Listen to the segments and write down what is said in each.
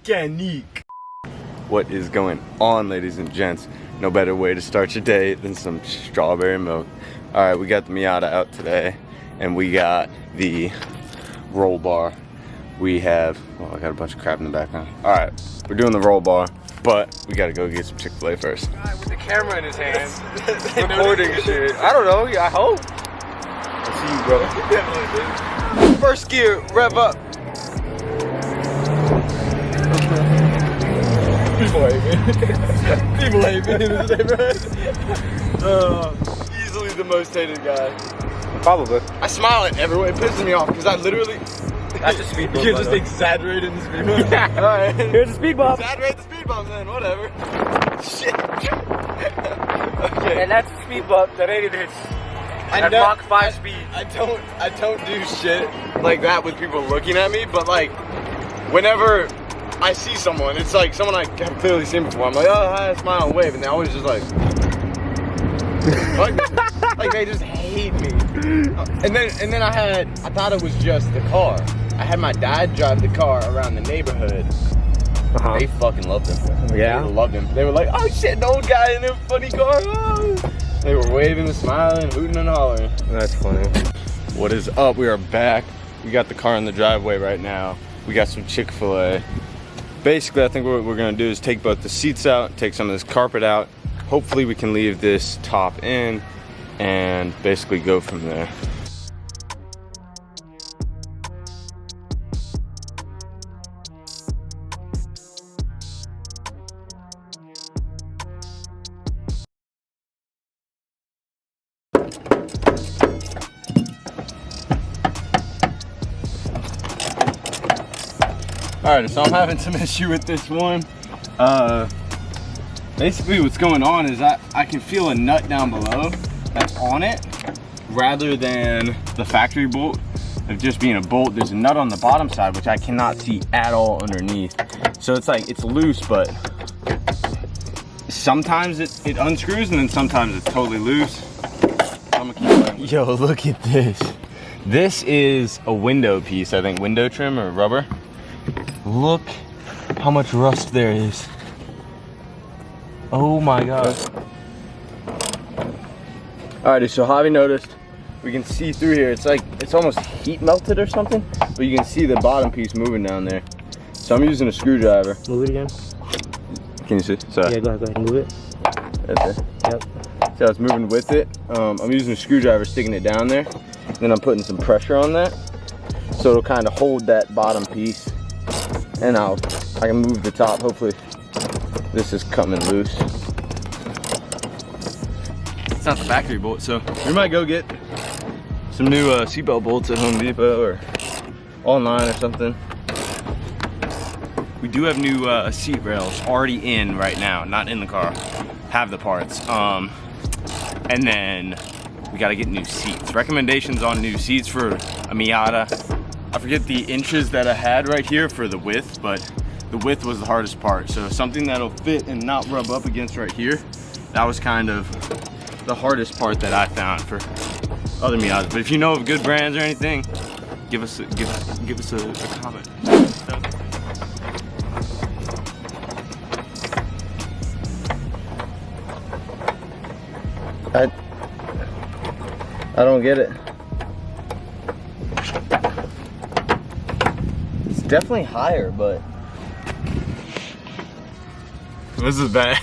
Organique. What is going on, ladies and gents? No better way to start your day than some strawberry milk. Alright, we got the Miata out today, and we got the roll bar. We have, oh, I got a bunch of crap in the background. Alright, we're doing the roll bar, but we gotta go get some Chick-fil-A first. Guy with the camera in his hand, Recording shit. I don't know, I hope. I'll see you, brother. First gear, rev up. People hate me. People hate me in this neighborhood. Easily the most hated guy. Probably. I smile at everyone. It pisses me off because I literally. That's a speed bump. You're just exaggerating the speed bump. Alright. Here's a speed bump. Exaggerate the speed bump then, whatever. Shit. Okay. And that's a speed bump that ain't it. At Mach 5 speed. I don't do shit like that with people looking at me, but like whenever I see someone, it's like someone I have clearly seen before. I'm like, oh hi, I smile and wave, and they always just like they just hate me. And then I thought it was just the car. I had my dad drive the car around the neighborhood. They fucking loved him. Yeah? They loved him. They were like, oh shit, an old guy in a funny car. Oh. They were waving and smiling, hooting and hollering. That's funny. What is up? We are back. We got the car in the driveway right now. We got some Chick-fil-A. Basically, I think what we're gonna do is take both the seats out, take some of this carpet out. Hopefully we can leave this top in and basically go from there. Alright, so I'm having some issue with this one. Basically what's going on is I can feel a nut down below that's on it rather than the factory bolt of just being a bolt. There's a nut on the bottom side which I cannot see at all underneath. So it's like, it's loose, but sometimes it unscrews and then sometimes it's totally loose. I'm gonna keep going. Yo, look at this. This is a window piece, I think, window trim or rubber. Look how much rust there is. Oh my god. Alrighty, so Javi noticed we can see through here. It's like, it's almost heat melted or something, but you can see the bottom piece moving down there. So I'm using a screwdriver. Move it again. Can you see? Sorry. Yeah, go ahead and move it. Right there. Yep. So it's moving with it. I'm using a screwdriver, sticking it down there. Then I'm putting some pressure on that. So it'll kind of hold that bottom piece. And I can move the top. Hopefully this is coming loose. It's not the factory bolt, so we might go get some new seatbelt bolts at Home Depot or online or something. We do have new seat rails already in right now, not in the car. Have the parts. And then we gotta get new seats. Recommendations on new seats for a Miata. I forget the inches that I had right here for the width, but the width was the hardest part. So something that'll fit and not rub up against right here, that was kind of the hardest part that I found for other Miatas. But if you know of good brands or anything, give us a comment. I don't get it. Definitely higher, but this is bad.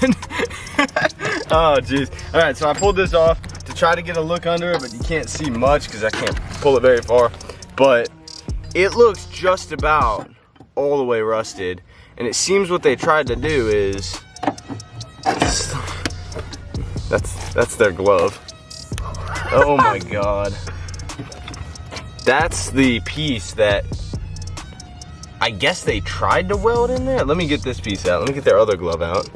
Oh jeez. All right, so I pulled this off to try to get a look under it, but you can't see much because I can't pull it very far. But it looks just about all the way rusted, and it seems what they tried to do is that's their glove. Oh my god. That's the piece that I guess they tried to weld in there. Let me get this piece out. Let me get their other glove out.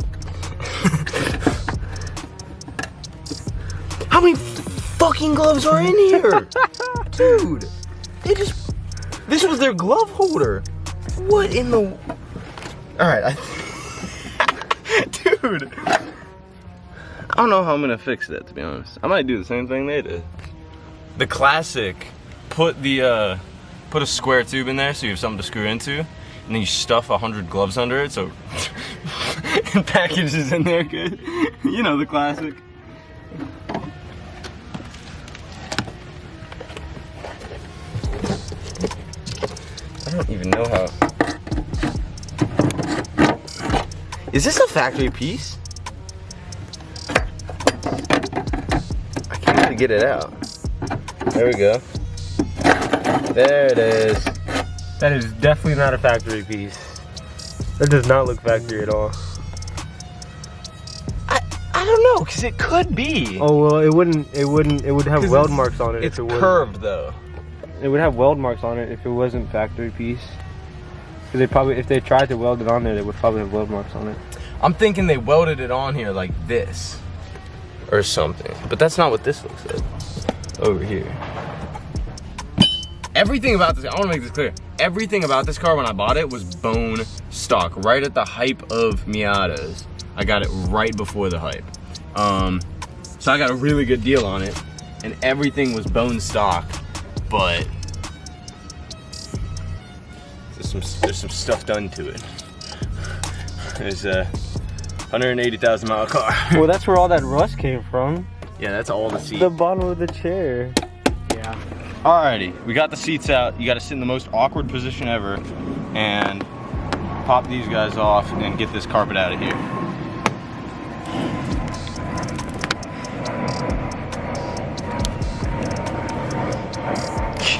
How many fucking gloves are in here? Dude, this was their glove holder. What in the... Alright, dude. I don't know how I'm gonna fix that, to be honest. I might do the same thing they did. The classic, put a square tube in there so you have something to screw into, and then you stuff 100 gloves under it, so and packages in there good. You know, the classic. I don't even know how. Is this a factory piece? I can't really get it out. There we go. There it is. That is definitely not a factory piece. That does not look factory at all. I don't know, cause it could be. Oh well, it would have weld marks on it. It's if it curved though. It would have weld marks on it if it wasn't factory piece. Cause they probably, if they tried to weld it on there, they would probably have weld marks on it. I'm thinking they welded it on here like this, or something. But that's not what this looks like. Over here. Everything about this, I want to make this clear. Everything about this car when I bought it was bone stock, right at the hype of Miatas. I got it right before the hype. So I got a really good deal on it, and everything was bone stock, but there's some stuff done to it. There's a 180,000 mile car. Well, that's where all that rust came from. Yeah, that's all the seat. The bottom of the chair. Yeah. Alrighty, we got the seats out. You gotta sit in the most awkward position ever and pop these guys off and get this carpet out of here.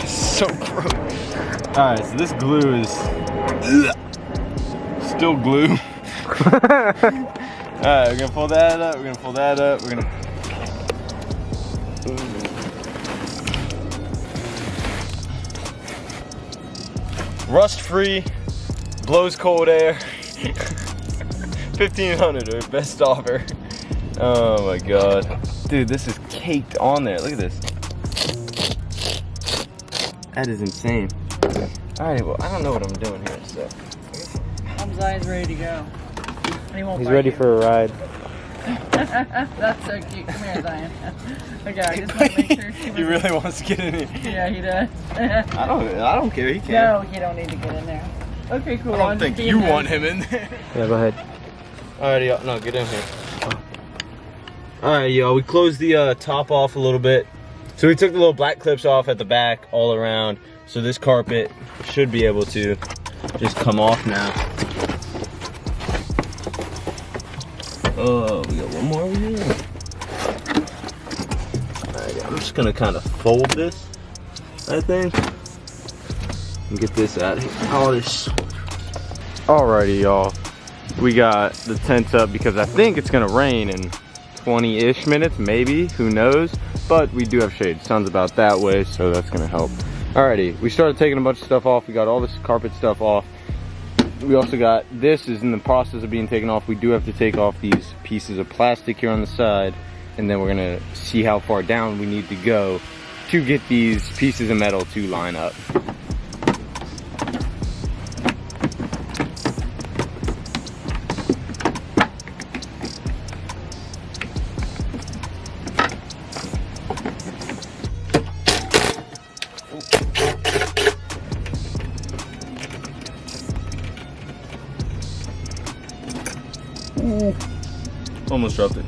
So gross. Alright, so this glue is still glue. Alright, we're gonna pull that up, we're gonna pull that up, we're gonna rust free, blows cold air. 1500 or best offer. Oh my god. Dude, this is caked on there. Look at this. That is insane. Alright, well, I don't know what I'm doing here, so. Hamzai's ready to go. And he won't He's bite ready you. for a ride. That's so cute. Come here, Zion. Okay, I just want to make sure she He really wants to get in here. Yeah, he does. I don't care, he can. No, you don't need to get in there. Okay, cool. I don't think you want him in there. Yeah, go ahead. Alrighty, y'all, no, get in here. Alright, y'all, we closed the top off a little bit. So we took the little black clips off at the back all around. So this carpet should be able to just come off now. Oh, we got one more over here. Alright, I'm just gonna kind of fold this, I think, and get this out of here. Oh, this. Alrighty, y'all. We got the tent up because I think it's gonna rain in 20-ish minutes, maybe, who knows? But we do have shade. Sun's about that way, so that's gonna help. Alrighty, we started taking a bunch of stuff off. We got all this carpet stuff off. We also got, this is in the process of being taken off. We do have to take off these pieces of plastic here on the side, and then we're gonna see how far down we need to go to get these pieces of metal to line up. Ooh, almost dropped it.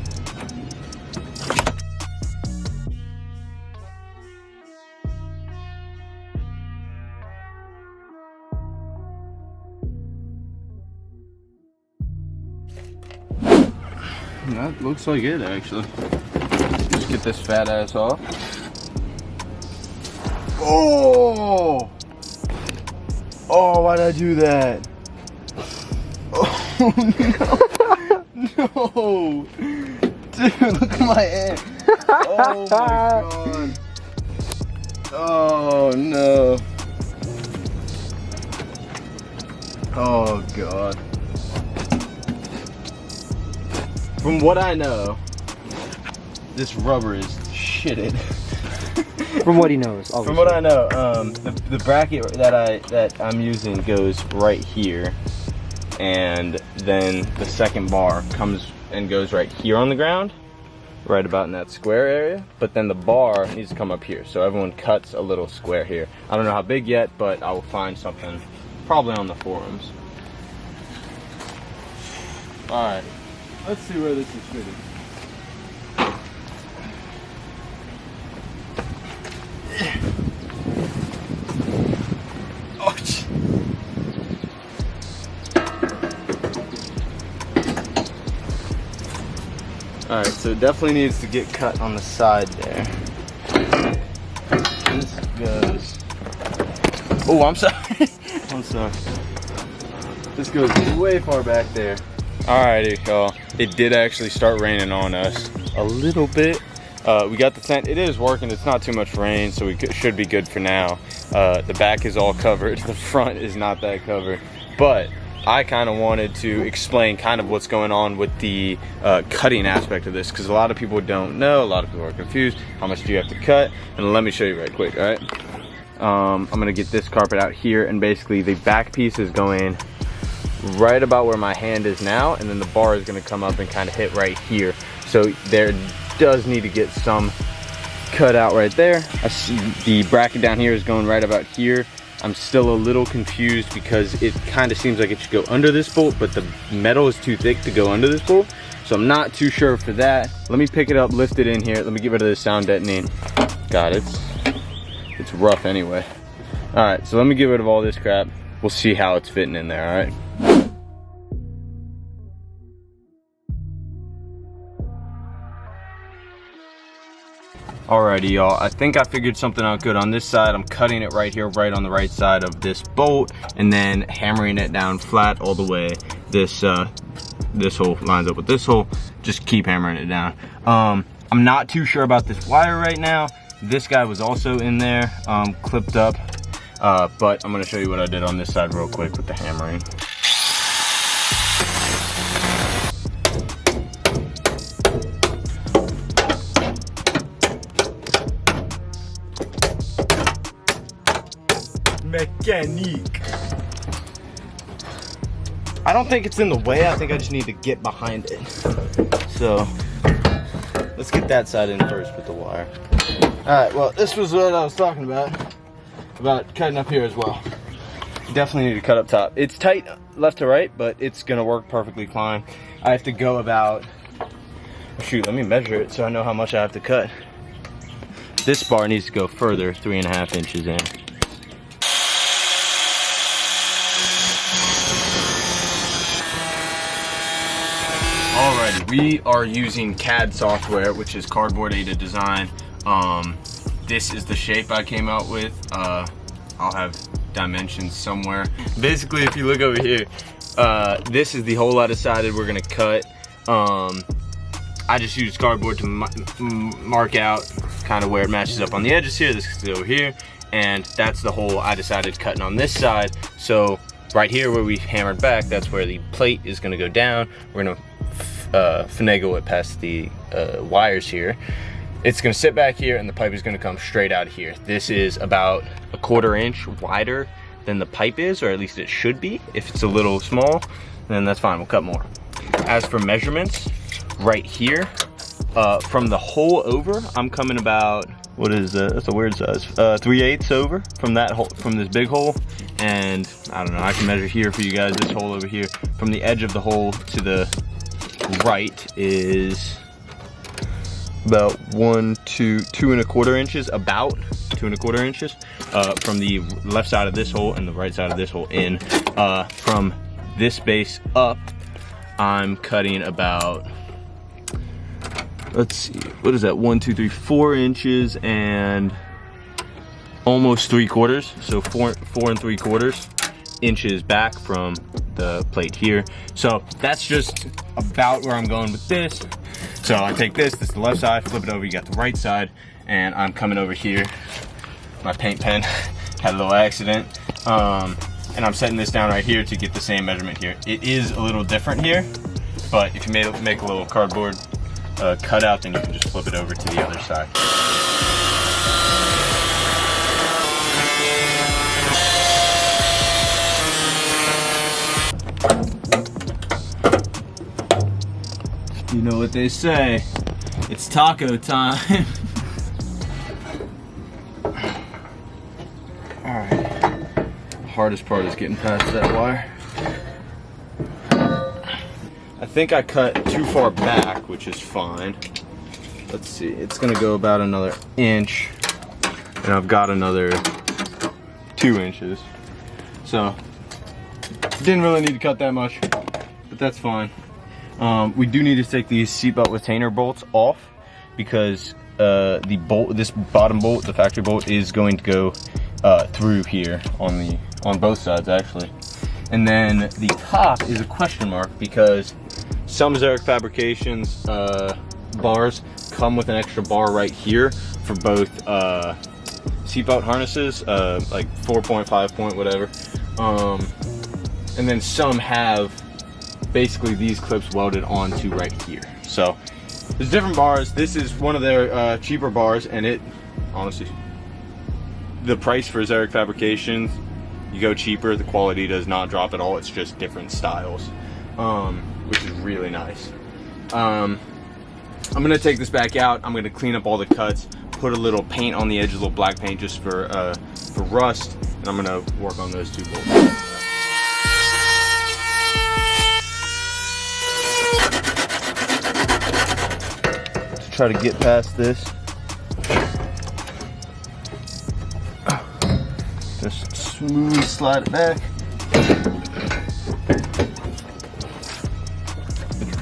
That looks like it, actually. Just get this fat ass off. Oh! Oh, why'd I do that? Oh no! No! Dude, look at my hand! Oh my god! Oh no! Oh god. From what I know, this rubber is shitted. From what he knows, obviously. From what I know, the bracket that I'm using goes right here, and then the second bar comes and goes right here on the ground, right about in that square area. But then the bar needs to come up here, so everyone cuts a little square here. I don't know how big yet, but I will find something Probably on the forums. Alright, let's see where this is fitting. Oh, alright, so it definitely needs to get cut on the side there. This goes. Oh, I'm sorry. I'm sorry. This goes way far back there. Alrighty, y'all. It did actually start raining on us a little bit. We got the tent. It is working. It's not too much rain, so we should be good for now. The back is all covered. The front is not that covered. But I kind of wanted to explain kind of what's going on with the cutting aspect of this, because a lot of people don't know. A lot of people are confused. How much do you have to cut? And let me show you right quick, all right? I'm gonna get this carpet out here, and basically the back piece is going right about where my hand is now, and then the bar is gonna come up and kind of hit right here. So there does need to get some cut out right there. I see the bracket down here is going right about here. I'm still a little confused because it kind of seems like it should go under this bolt, but the metal is too thick to go under this bolt. So I'm not too sure for that. Let me pick it up, lift it in here. Let me get rid of this sound deadening. God, it's rough anyway. All right, so let me get rid of all this crap. We'll see how it's fitting in there, all right? Alrighty, y'all, I think I figured something out good on this side. I'm cutting it right here, right on the right side of this bolt, and then hammering it down flat all the way. This hole lines up with this hole. Just keep hammering it down. I'm not too sure about this wire right now. This guy was also in there, clipped up, but I'm gonna show you what I did on this side real quick with the hammering. Mechanique. I don't think it's in the way. I think I just need to get behind it. So let's get that side in first with the wire. All right, well, this was what I was talking about cutting up here as well. Definitely need to cut up top. It's tight left to right, but it's gonna work perfectly fine. I have to go about, shoot, let me measure it so I know how much I have to cut. This bar needs to go further, 3.5 inches in. Alrighty, we are using CAD software, which is Cardboard Aided Design. This is the shape I came out with. I'll have dimensions somewhere. Basically, if you look over here, this is the hole I decided we're gonna cut. I just used cardboard to mark out kind of where it matches up on the edges here. This is over here, and that's the hole I decided cutting on this side. So right here where we hammered back, that's where the plate is gonna go down. We're gonna finagle it past the wires here. It's gonna sit back here, and the pipe is gonna come straight out of here. This is about 1/4 inch wider than the pipe is, or at least it should be. If it's a little small, then that's fine, we'll cut more. As for measurements, right here, from the hole over, I'm coming about, what is that? That's a weird size. 3/8 over from that hole, from this big hole. And I don't know, I can measure here for you guys, this hole over here. From the edge of the hole to the right is about 2.25 inches, about 2.25 inches, from the left side of this hole and the right side of this hole in. From this base up, I'm cutting about, let's see, what is that? 1, 2, 3, 4 inches and almost 3/4. So 4 3/4 inches back from the plate here. So that's just about where I'm going with this. So I take this is the left side, flip it over, you got the right side, and I'm coming over here. My paint pen had a little accident. And I'm setting this down right here to get the same measurement here. It is a little different here, but if you make a little cardboard cutout, then you can just flip it over to the other side. You know what they say, it's taco time. Alright, hardest part is getting past that wire. I think I cut too far back, which is fine. Let's see, it's gonna go about another inch, and I've got another 2 inches. So, didn't really need to cut that much, but that's fine. We do need to take these seatbelt retainer bolts off because this bottom bolt, the factory bolt, is going to go through here on both sides actually. And then the top is a question mark because some ZEREK Fabrications bars come with an extra bar right here for both seatbelt harnesses, like 4.5 point, whatever. And then some have basically these clips welded onto right here. So there's different bars. This is one of their cheaper bars, and it honestly, the price for ZEREK Fabrications, you go cheaper, the quality does not drop at all. It's just different styles, which is really nice. I'm gonna take this back out. I'm gonna clean up all the cuts, put a little paint on the edge, a little black paint just for rust, and I'm gonna work on those 2 bolts. Try to get past this. Just smooth slide it back.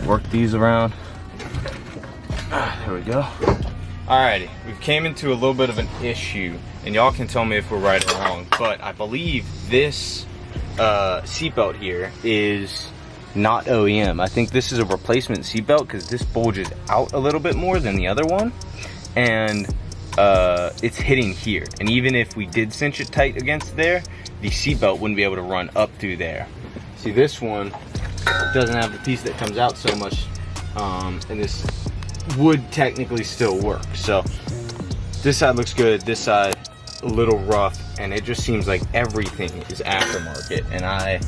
Work these around. There we go. Alrighty, we've came into a little bit of an issue, and y'all can tell me if we're right or wrong, but I believe this seatbelt here is not OEM. I think this is a replacement seatbelt because this bulges out a little bit more than the other one, and it's hitting here. And even if we did cinch it tight against there, the seatbelt wouldn't be able to run up through there. See, this one doesn't have the piece that comes out so much, and this would technically still work. So this side looks good, this side a little rough, and it just seems like everything is aftermarket, and I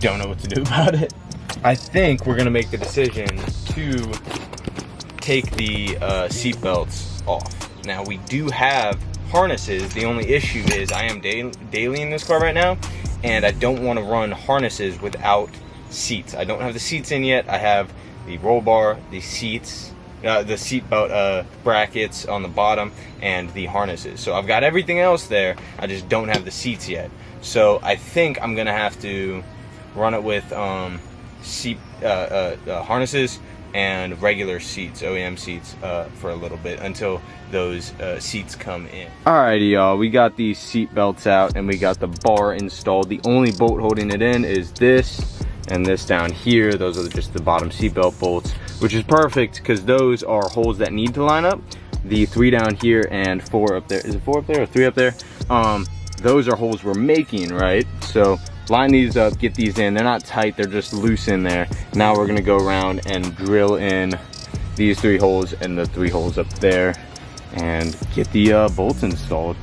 don't know what to do about it. I think we're gonna make the decision to take the seat belts off. Now we do have harnesses. The only issue is I am daily in this car right now, and I don't want to run harnesses without seats. I don't have the seats in yet. I have the roll bar, the seats, the seat belt brackets on the bottom, and the harnesses. So I've got everything else there. I just don't have the seats yet. So I think I'm gonna have to run it with seat harnesses and regular seats, OEM seats, for a little bit until those seats come in. Alrighty, y'all, we got these seat belts out and we got the bar installed. The only bolt holding it in is this and this down here. Those are just the bottom seat belt bolts, which is perfect because those are holes that need to line up. The 3 down here and 4 up there. Is it 4 up there or 3 up there? Those are holes we're making, right? So line these up, get these in. They're not tight, they're just loose in there. Now we're gonna go around and drill in these 3 holes and the 3 holes up there and get the bolts installed.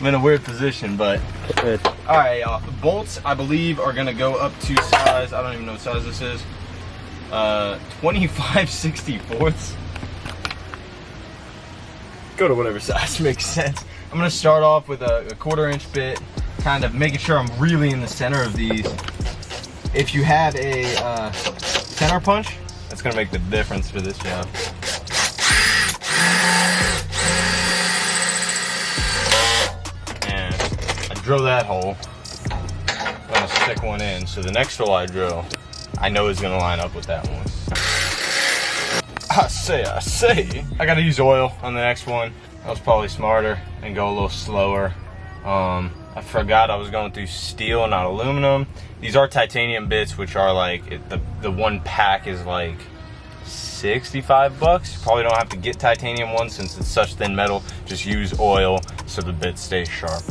I'm in a weird position, but good. All right, y'all, the bolts I believe are gonna go up to size, I don't even know what size this is, 25/64. Go to whatever size makes sense. I'm gonna start off with a 1/4 inch bit, kind of making sure I'm really in the center of these. If you have a center punch, that's gonna make the difference for this job. And I drill that hole. I'm gonna stick one in, so the next hole I drill, I know is gonna line up with that one. I say. I gotta use oil on the next one. That was probably smarter and go a little slower. I forgot I was going through steel, not aluminum. These are titanium bits, which are like, the one pack is like 65 bucks. You probably don't have to get titanium ones since it's such thin metal. Just use oil so the bit stays sharp.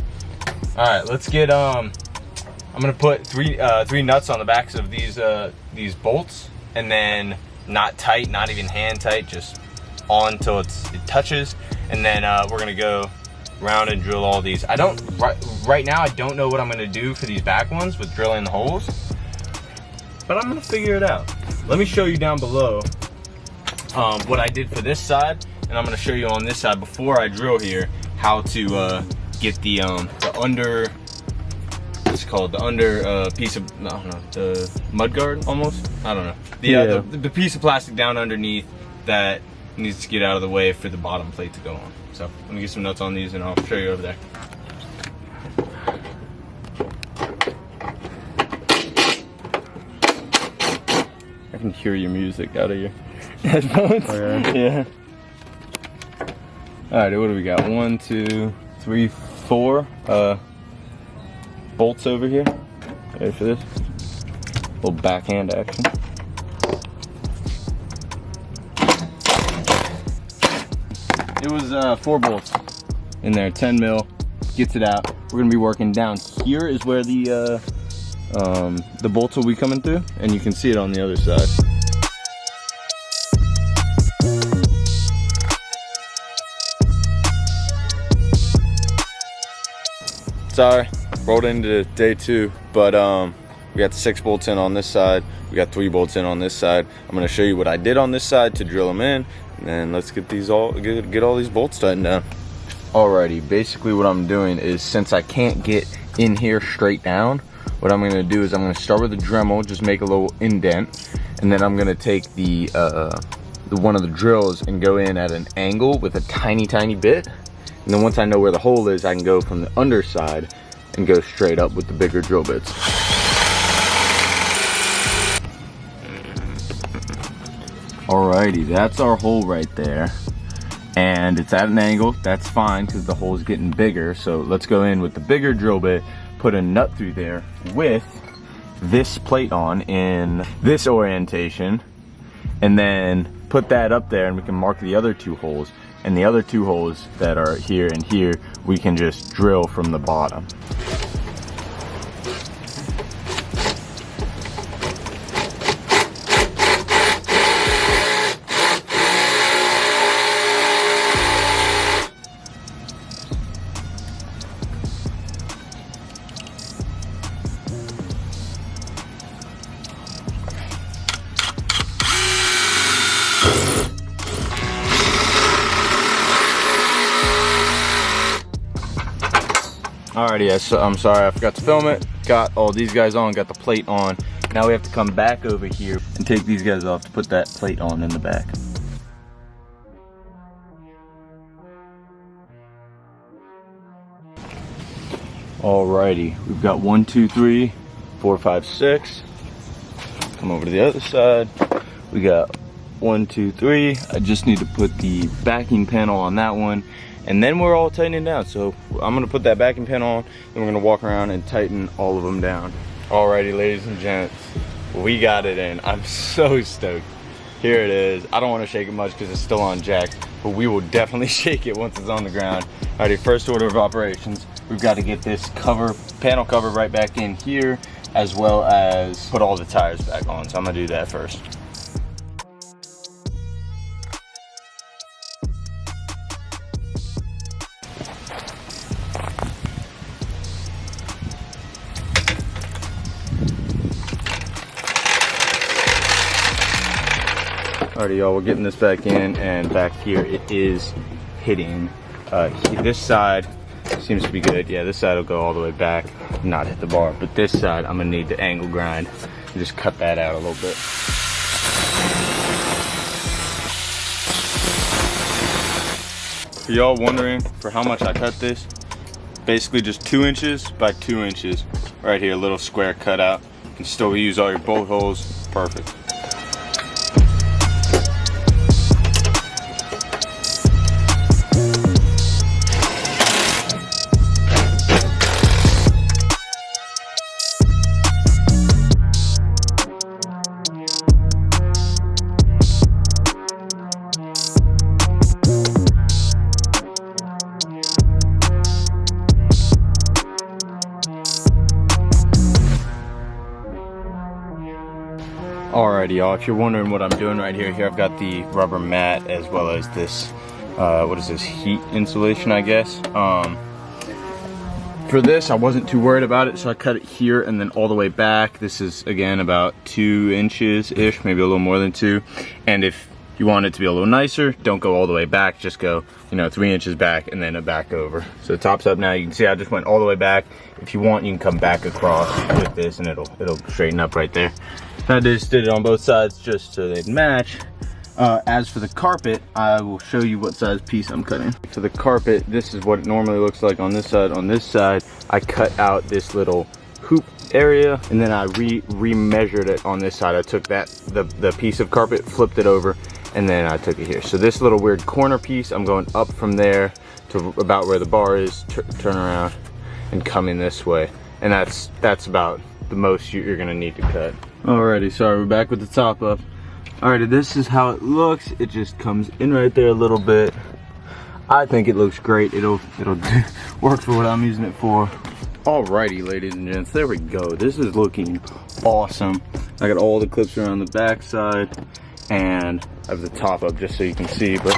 All right, let's get, I'm gonna put three nuts on the backs of these bolts, and then not tight, not even hand tight, just on till it touches. And then we're gonna go round and drill all these. Right now I don't know what I'm gonna do for these back ones with drilling the holes, but I'm gonna figure it out. Let me show you down below what I did for this side, and I'm gonna show you on this side before I drill here how to get the under called, the under piece of, I don't know, the mud guard almost? I don't know. The piece of plastic down underneath that needs to get out of the way for the bottom plate to go on. So let me get some nuts on these and I'll show you over there. I can hear your music out of your headphones. Oh, yeah. Alright, what do we got? 1, 2, 3, 4 bolts over here. Ready for this? Little backhand action. It was 4 bolts in there, 10 mil. Gets it out. We're gonna be working down here is where the bolts will be coming through, and you can see it on the other side. Sorry, rolled into day 2, but we got 6 bolts in on this side. We got 3 bolts in on this side. I'm gonna show you what I did on this side to drill them in, and then let's get these get all these bolts tightened down. Alrighty, basically what I'm doing is, since I can't get in here straight down, what I'm gonna do is I'm gonna start with the Dremel, just make a little indent, and then I'm gonna take the one of the drills and go in at an angle with a tiny bit. And then once I know where the hole is, I can go from the underside and go straight up with the bigger drill bits. Alrighty, that's our hole right there. And it's at an angle, that's fine because the hole is getting bigger. So let's go in with the bigger drill bit, put a nut through there with this plate on in this orientation, and then put that up there, and we can mark the other 2 holes. And the other 2 holes that are here and here, we can just drill from the bottom. Alrighty, so I'm sorry, I forgot to film it. Got all these guys on, got the plate on. Now we have to come back over here and take these guys off to put that plate on in the back. Alrighty, we've got 1, 2, 3, 4, 5, 6. Come over to the other side. We got 1, 2, 3. I just need to put the backing panel on that one, and then we're all tightening down. So I'm gonna put that backing panel on, and we're gonna walk around and tighten all of them down. Alrighty, ladies and gents, we got it in. I'm so stoked. Here it is. I don't want to shake it much because it's still on jacks, but we will definitely shake it once it's on the ground. Alrighty, first order of operations, we've got to get this panel cover right back in here, as well as put all the tires back on. So I'm gonna do that first. Alrighty, y'all, we're getting this back in, and back here it is hitting. This side seems to be good. Yeah, this side will go all the way back, not hit the bar. But this side, I'm gonna need to angle grind and just cut that out a little bit. For y'all wondering for how much I cut this, basically just 2 inches by 2 inches. Right here, a little square cutout. You can still use all your bolt holes, perfect. Alrighty, y'all, if you're wondering what I'm doing right here, I've got the rubber mat as well as this, what is this, heat insulation, I guess. For this, I wasn't too worried about it, so I cut it here and then all the way back. This is, again, about 2 inches-ish, maybe a little more than 2. And if you want it to be a little nicer, don't go all the way back, just go, you know, 3 inches back and then a back over. So the top's up now. You can see I just went all the way back. If you want, you can come back across with this and it'll straighten up right there. I just did it on both sides just so they'd match. As for the carpet, I will show you what size piece I'm cutting. For the carpet, this is what it normally looks like on this side. On this side, I cut out this little hoop area and then I re-measured it on this side. I took the piece of carpet, flipped it over, and then I took it here. So this little weird corner piece, I'm going up from there to about where the bar is, turn around and come in this way. And that's about the most you're gonna need to cut. Alrighty, sorry, we're back with the top up. Alrighty, this is how it looks. It just comes in right there a little bit. I think it looks great. It'll work for what I'm using it for. Alrighty, ladies and gents, there we go. This is looking awesome. I got all the clips around the back side and I have the top up just so you can see, but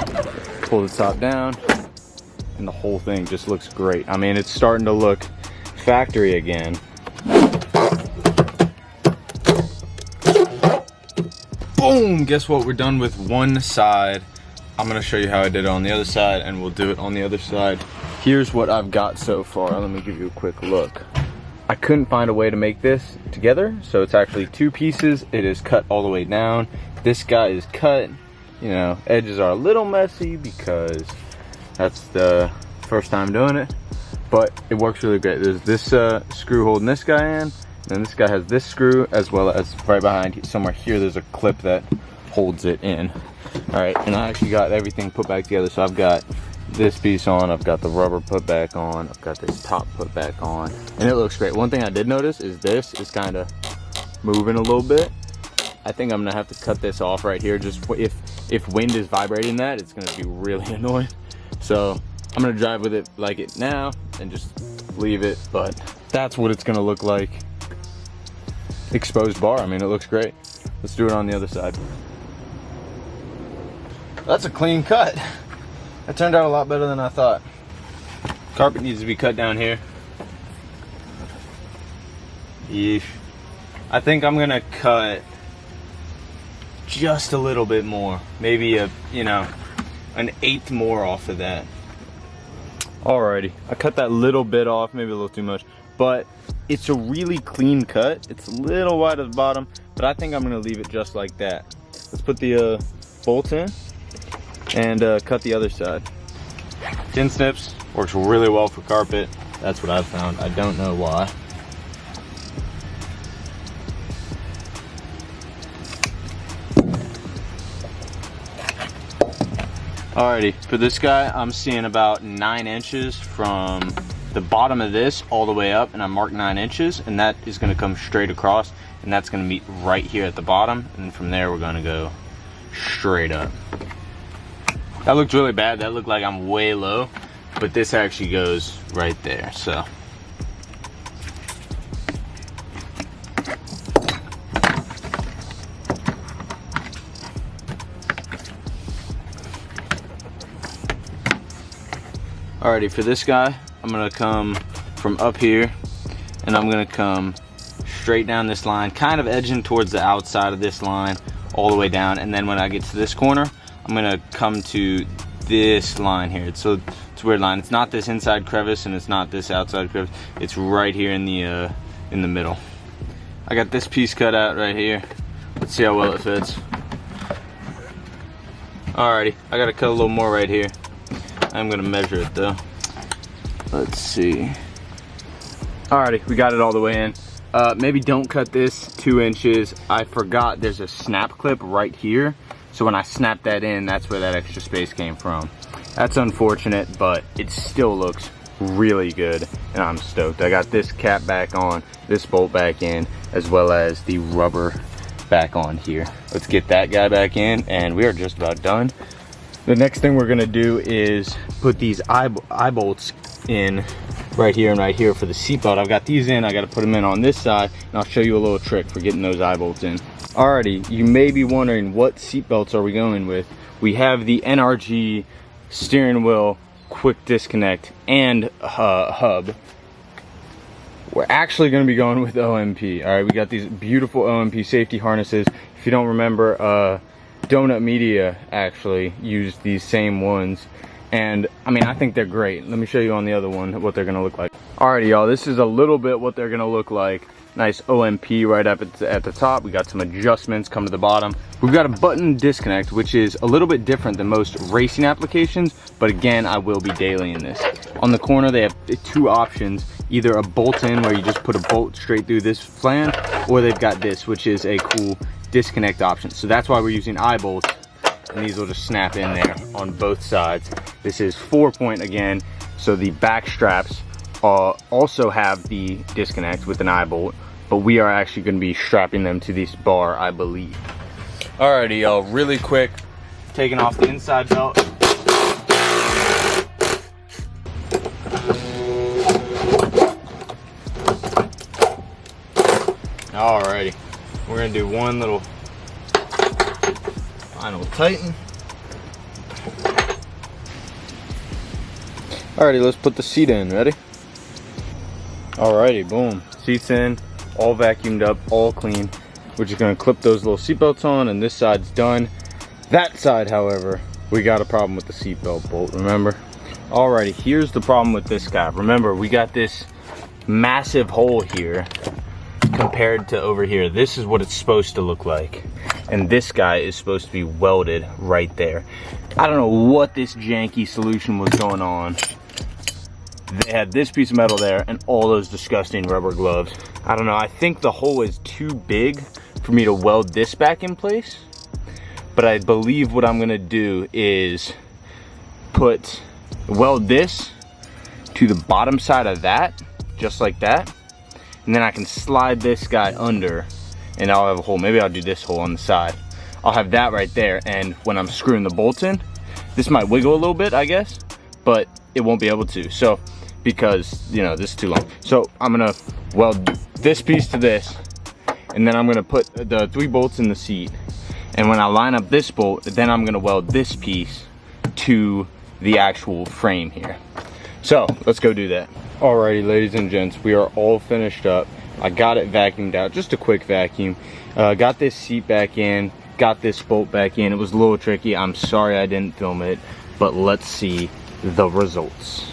pull the top down and the whole thing just looks great. I mean, it's starting to look factory again. Boom! Guess what? We're done with one side. I'm gonna show you how I did it on the other side and we'll do it on the other side. Here's what I've got so far. Let me give you a quick look. I couldn't find a way to make this together, so it's actually 2 pieces. It is cut all the way down. This guy is cut. You know, edges are a little messy because that's the first time doing it, but it works really great. There's this screw holding this guy in. Then this guy has this screw, as well as right behind somewhere here there's a clip that holds it in. All right, and I actually got everything put back together. So I've got this piece on, I've got the rubber put back on, I've got this top put back on, and it looks great. One thing I did notice is this is kind of moving a little bit. I think I'm gonna have to cut this off right here. Just if wind is vibrating that, it's gonna be really annoying. So I'm gonna drive with it like it now and just leave it, but that's what it's gonna look like. Exposed bar, I mean, it looks great. Let's do it on the other side. That's a clean cut. That turned out a lot better than I thought. Carpet needs to be cut down here. Yeesh. I think I'm gonna cut just a little bit more. Maybe an 1/8 more off of that. Alrighty, I cut that little bit off, maybe a little too much, but it's a really clean cut. It's a little wide at the bottom, but I think I'm gonna leave it just like that. Let's put the bolts in and cut the other side. Tin snips works really well for carpet. That's what I've found. I don't know why. Alrighty, for this guy, I'm seeing about 9 inches from the bottom of this all the way up, and I marked 9 inches, and that is gonna come straight across, and that's gonna meet right here at the bottom, and from there we're gonna go straight up. That looked really bad. That looked like I'm way low, but this actually goes right there, so. Alrighty, for this guy, I'm gonna come from up here and I'm gonna come straight down this line, kind of edging towards the outside of this line all the way down, and then when I get to this corner, I'm gonna come to this line here. It's a weird line. It's not this inside crevice and it's not this outside crevice. It's right here in the middle. I got this piece cut out right here. Let's see how well it fits. Alrighty, I gotta cut a little more right here. I'm gonna measure it though. Let's see. Alrighty, we got it all the way in. Maybe don't cut this 2 inches. I forgot there's a snap clip right here. So when I snap that in, that's where that extra space came from. That's unfortunate, but it still looks really good and I'm stoked. I got this cap back on, this bolt back in, as well as the rubber back on here. Let's get that guy back in and we are just about done. The next thing we're gonna do is put these eye bolts in right here and right here for the seatbelt. I've got these in, I gotta put them in on this side, and I'll show you a little trick for getting those eye bolts in. Alrighty, you may be wondering what seatbelts are we going with. We have the NRG steering wheel quick disconnect and hub. We're actually gonna be going with OMP. Alright, we got these beautiful OMP safety harnesses. If you don't remember, Donut Media actually used these same ones, and I mean, I think they're great. Let me show you on the other one what they're gonna look like. Alrighty, y'all, this is a little bit what they're gonna look like. Nice OMP right up at the top. We got some adjustments come to the bottom. We've got a button disconnect, which is a little bit different than most racing applications, but again, I will be dailying this. On the corner, they have two options, either a bolt in where you just put a bolt straight through this flange, or they've got this, which is a cool disconnect option. So that's why we're using eye bolts, and these will just snap in there on both sides. This is 4-point again, so the back straps also have the disconnect with an eye bolt, but we are actually going to be strapping them to this bar, I believe. Alrighty, y'all, really quick, taking off the inside belt. Alrighty, we're gonna do one little final tighten. Alrighty, let's put the seat in. Ready? Alrighty, boom. Seat's in, all vacuumed up, all clean. We're just gonna clip those little seat belts on, and this side's done. That side, however, we got a problem with the seat belt bolt, remember? Alrighty, here's the problem with this guy. Remember, we got this massive hole here compared to over here. This is what it's supposed to look like. And this guy is supposed to be welded right there. I don't know what this janky solution was going on. They had this piece of metal there and all those disgusting rubber gloves. I don't know, I think the hole is too big for me to weld this back in place. But I believe what I'm gonna do is weld this to the bottom side of that, just like that. And then I can slide this guy under and I'll have a hole. Maybe I'll do this hole on the side. I'll have that right there, and when I'm screwing the bolts in, this might wiggle a little bit, I guess, but it won't be able to. So, because, you know, this is too long. So I'm gonna weld this piece to this, and then I'm gonna put the 3 bolts in the seat. And when I line up this bolt, then I'm gonna weld this piece to the actual frame here. So let's go do that. Alrighty, ladies and gents, we are all finished up. I got it vacuumed out, just a quick vacuum. Got this seat back in, got this bolt back in. It was a little tricky. I'm sorry I didn't film it, but let's see the results.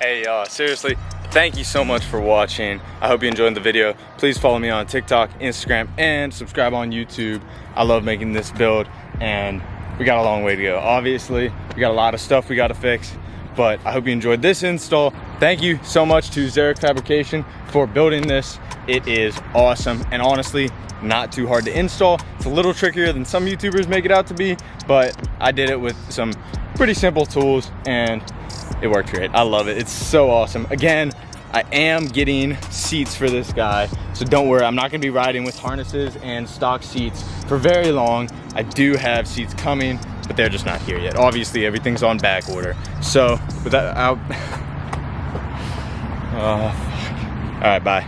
Hey y'all, seriously, thank you so much for watching. I hope you enjoyed the video. Please follow me on TikTok, Instagram, and subscribe on YouTube. I love making this build, and we got a long way to go. Obviously, we got a lot of stuff we got to fix, but I hope you enjoyed this install. Thank you so much to ZEREK Fabrication for building this. It is awesome, and honestly, not too hard to install. It's a little trickier than some YouTubers make it out to be, but I did it with some pretty simple tools, and it worked great. I love it. It's so awesome. Again, I am getting seats for this guy, so don't worry. I'm not gonna be riding with harnesses and stock seats for very long. I do have seats coming, but they're just not here yet. Obviously, everything's on back order. So with that, all right, bye.